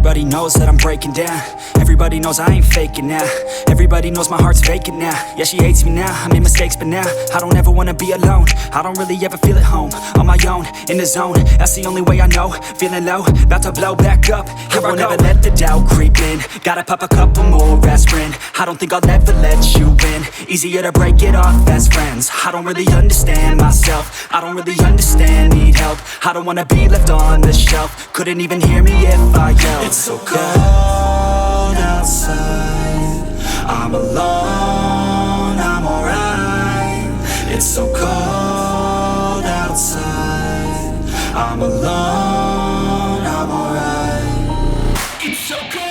Everybody knows that I'm breaking down. Everybody knows I ain't faking now. Everybody knows my heart's vacant now. Yeah, she hates me now, I made mistakes but now I don't ever wanna be alone. I don't really ever feel at home. On my own, in the zone, that's the only way I know. Feeling low, about to blow back up. I won't ever let the doubt creep in. Gotta pop a couple more aspirin. I don't think I'll ever let you in. Easier to break it off best friends. I don't really understand myself. I don't really understand, need help. I don't wanna be left on the shelf. Couldn't even hear me if I yelled. It's so cold outside, I'm alone, I'm alright. It's so cold outside, I'm alone, I'm alright. It's so cold.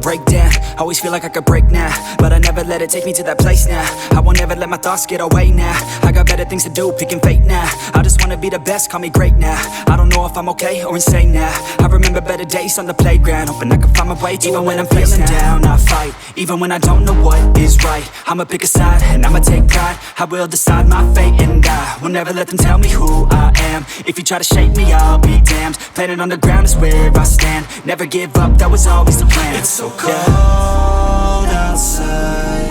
Break down, always feel like I could break now, but I never let it take me to that place now. I won't ever let my thoughts get away now. I got better things to do, picking fate now. I just wanna be the best, call me great now. I don't know if I'm okay or insane now. I remember better days on the playground, hoping I can find my way to even when I'm feeling down, I fight. Even when I don't know what is right, I'ma pick a side and I'ma take pride. I will decide my fate and I will never let them tell me who I am. If you try to shake me, I'll be damned. Planet on the ground is where I stand. Never give up, that was always the plan. It's so cold outside,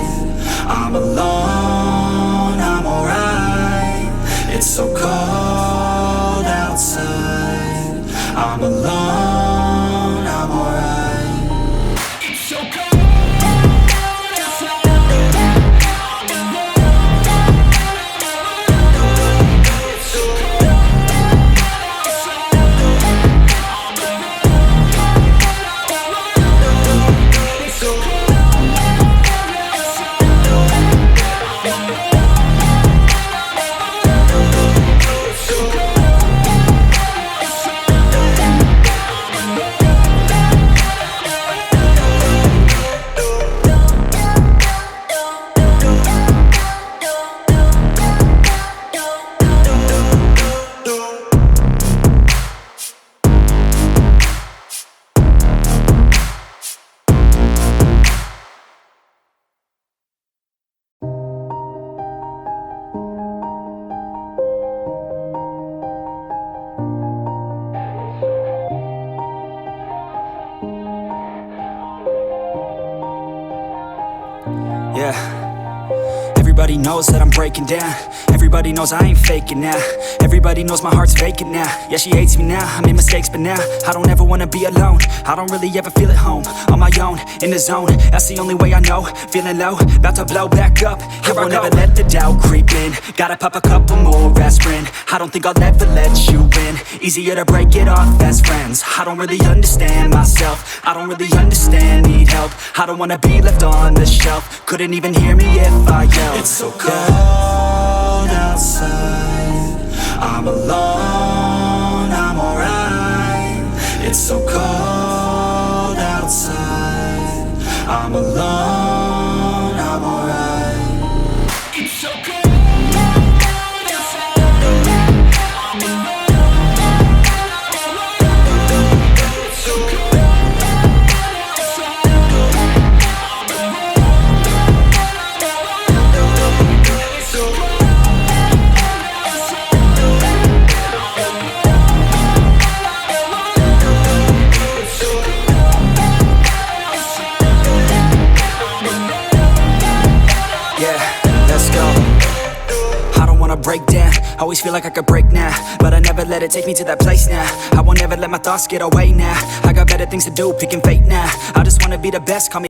I'm alone, I'm alright. It's so cold outside, I'm alone, I'm alright. It's so cold. Yeah, everybody knows that I'm breaking down. Everybody knows I ain't faking now. Everybody knows my heart's vacant now. Yeah, she hates me now, I made mistakes but now I don't ever wanna be alone. I don't really ever feel at home. On my own, in the zone, that's the only way I know. Feeling low, about to blow back up. I won't ever let the doubt creep in. Gotta pop a couple more aspirin. I don't think I'll ever let you in. Easier to break it off best friends. I don't really understand myself. I don't really understand, need help. I don't wanna be left on the shelf. Couldn't even hear me if I yelled. It's so cold outside, I'm alone, I'm alright. It's so cold outside, I'm alone, I'm alright. It's so cold. Break down, always feel like I could break now, but I never let it take me to that place now. I won't ever let my thoughts get away now. I got better things to do, picking fate now. I just wanna be the best, call me